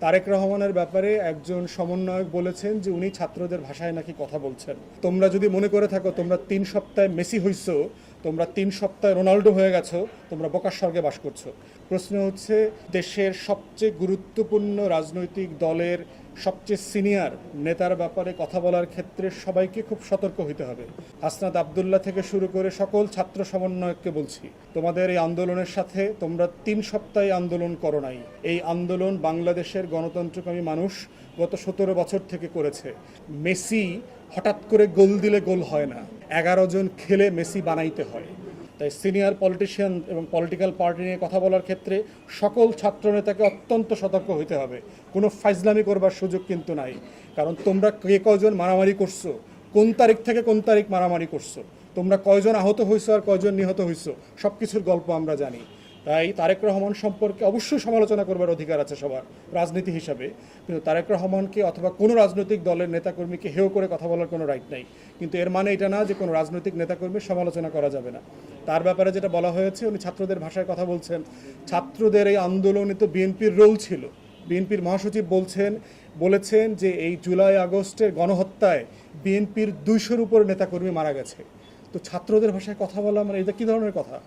তারেক রহমানের ব্যাপারে একজন সমন্বয়ক বলেছেন যে উনি ছাত্রদের ভাষায় নাকি কথা বলছেন। তোমরা যদি মনে করে থাকো তোমরা 3 সপ্তাহে মেসি হইছো, তোমরা 3 সপ্তাহে রোনাল্ডো হয়ে গেছো, তোমরা বোকার স্বর্গে বাস করছো। প্রশ্ন হচ্ছে, দেশের সবচেয়ে গুরুত্বপূর্ণ রাজনৈতিক দলের সবচেয়ে সিনিয়র নেতার ব্যাপারে কথা বলার ক্ষেত্রে সবাইকে খুব সতর্ক হতে হবে। হাসনাত আবদুল্লাহ থেকে শুরু করে সকল ছাত্র সমন্বয়ককে বলছি, তোমাদের এই আন্দোলনের সাথে তোমরা 3 সপ্তাহে আন্দোলন করো নাই। এই আন্দোলন বাংলাদেশের গণতন্ত্রকামী মানুষ গত 17 বছর থেকে করেছে। মেসি হঠাৎ করে গোল দিলে গোল হয় না, 11 জন খেলে মেসি বানাইতে হয়। তাই সিনিয়র পলিটিশিয়ান এবং পলিটিক্যাল পার্টি নিয়ে কথা বলার ক্ষেত্রে সকল ছাত্রনেতাকে অত্যন্ত সতর্ক হতে হবে। কোনো ফাইজলামি করবার সুযোগ কিন্তু নাই। কারণ তোমরা কে কয়জন মারামারি করছো, কোন তারিখ থেকে কোন তারিখ মারামারি করছো, তোমরা কয়জন আহত হয়েছো আর কয়জন নিহত হয়েছো, সব কিছুর গল্প আমরা জানি। তাই তারেক রহমান সম্পর্কে অবশ্যই সমালোচনা করবার অধিকার আছে সবার রাজনীতি হিসাবে, কিন্তু তারেক রহমানকে অথবা কোনো রাজনৈতিক দলের নেতাকর্মীকে হেয় করে কথা বলার কোনো রাইট নাই। কিন্তু এর মানে এটা না যে কোনো রাজনৈতিক নেতাকর্মীর সমালোচনা করা যাবে না। তার ব্যাপারে যেটা বলা হয়েছে, উনি ছাত্রদের ভাষায় কথা বলছেন। ছাত্রদের এই আন্দোলনে তো বিএনপির রোল ছিল। বিএনপির মহাসচিব বলেছেন যে এই জুলাই আগস্টের গণহত্যায় বিএনপির 200-র উপর নেতাকর্মী মারা গেছে। তো ছাত্রদের ভাষায় কথা বলা মানে এটা কী ধরনের কথা?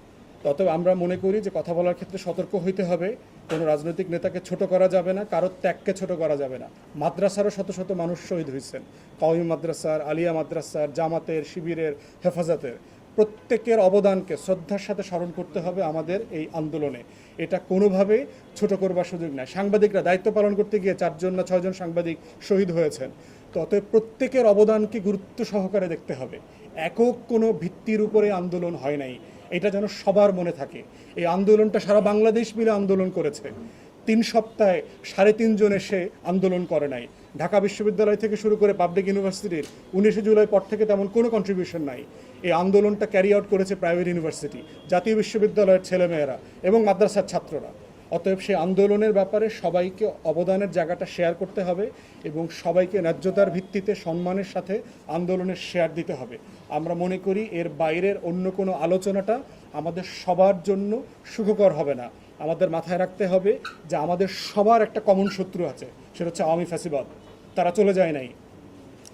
তবে আমরা মনে করি যে কথা বলার ক্ষেত্রে সতর্ক হইতে হবে। কোনো রাজনৈতিক নেতাকে ছোট করা যাবে না, কারোর ত্যাগকে ছোট করা যাবে না। মাদ্রাসারও শত শত মানুষ শহীদ হয়েছেন, কওমি মাদ্রাসার, আলিয়া মাদ্রাসার, জামাতের, শিবিরের, হেফাজতের। প্রত্যেকের অবদানকে শ্রদ্ধার সাথে স্মরণ করতে হবে আমাদের এই আন্দোলনে। এটা কোনোভাবে ছোট করবার সুযোগ নাই। সাংবাদিকরা দায়িত্ব পালন করতে গিয়ে 4জন না 6জন সাংবাদিক শহীদ হয়েছেন। তো অতএব প্রত্যেকের অবদানকে গুরুত্ব সহকারে দেখতে হবে। একক কোনো ভিত্তির উপরে আন্দোলন হয় নাই, এটা যেন সবার মনে থাকে। এই আন্দোলনটা সারা বাংলাদেশ মিলে আন্দোলন করেছে। 3 সপ্তাহে 3.5 জন এসে আন্দোলন করে নাই। ঢাকা বিশ্ববিদ্যালয় থেকে শুরু করে পাবলিক ইউনিভার্সিটির 19শে জুলাই পর থেকে তেমন কোনো কন্ট্রিবিউশন নাই। এই আন্দোলনটা ক্যারি আউট করেছে প্রাইভেট ইউনিভার্সিটি, জাতীয় বিশ্ববিদ্যালয়ের ছেলেমেয়েরা এবং মাদ্রাসার ছাত্ররা। অতএব সেই আন্দোলনের ব্যাপারে সবাইকে অবদানের জায়গাটা শেয়ার করতে হবে এবং সবাইকে ন্যায্যতার ভিত্তিতে সম্মানের সাথে আন্দোলনের শেয়ার দিতে হবে। আমরা মনে করি এর বাইরের অন্য কোনো আলোচনাটা আমাদের সবার জন্য সুখকর হবে না। আমাদের মাথায় রাখতে হবে যে আমাদের সবার একটা কমন শত্রু আছে, সেটা হচ্ছে আওয়ামী ফ্যাসিবাদ। তারা চলে যায় নাই।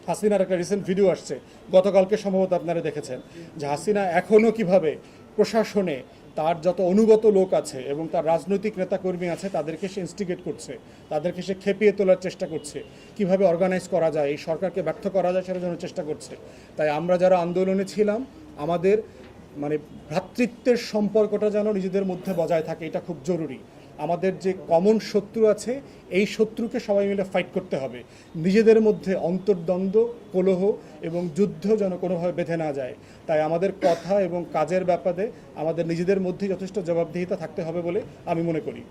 হাসিনার একটা রিসেন্ট ভিডিও আসছে, গতকালকে সম্ভবত আপনারা দেখেছেন, যে হাসিনা এখনও কিভাবে প্রশাসনে তার যত অনুগত লোক আছে এবং তার রাজনৈতিক নেতাকর্মী আছে তাদেরকে সে ইনস্টিগেট করছে, তাদেরকে সে খেপিয়ে তোলার চেষ্টা করছে, কিভাবে অর্গানাইজ করা যায়, এই সরকারকে ব্যর্থ করা যায় সেটার জন্য চেষ্টা করছে। তাই আমরা যারা আন্দোলনে ছিলাম, আমাদের মানে ভ্রাতৃত্বের সম্পর্কটা যেন নিজেদের মধ্যে বজায় থাকে, এটা খুব জরুরি। আমাদের যে কমন শত্রু আছে, এই শত্রুকে সবাই মিলে ফাইট করতে হবে। নিজেদের মধ্যে অন্তর্দ্বন্দ্ব, কলহ এবং যুদ্ধ যেন কোনোভাবে বেঁধে না যায়। তাই আমাদের কথা এবং কাজের ব্যাপারে আমাদের নিজেদের মধ্যে যথেষ্ট জবাবদিহিতা থাকতে হবে বলে আমি মনে করি।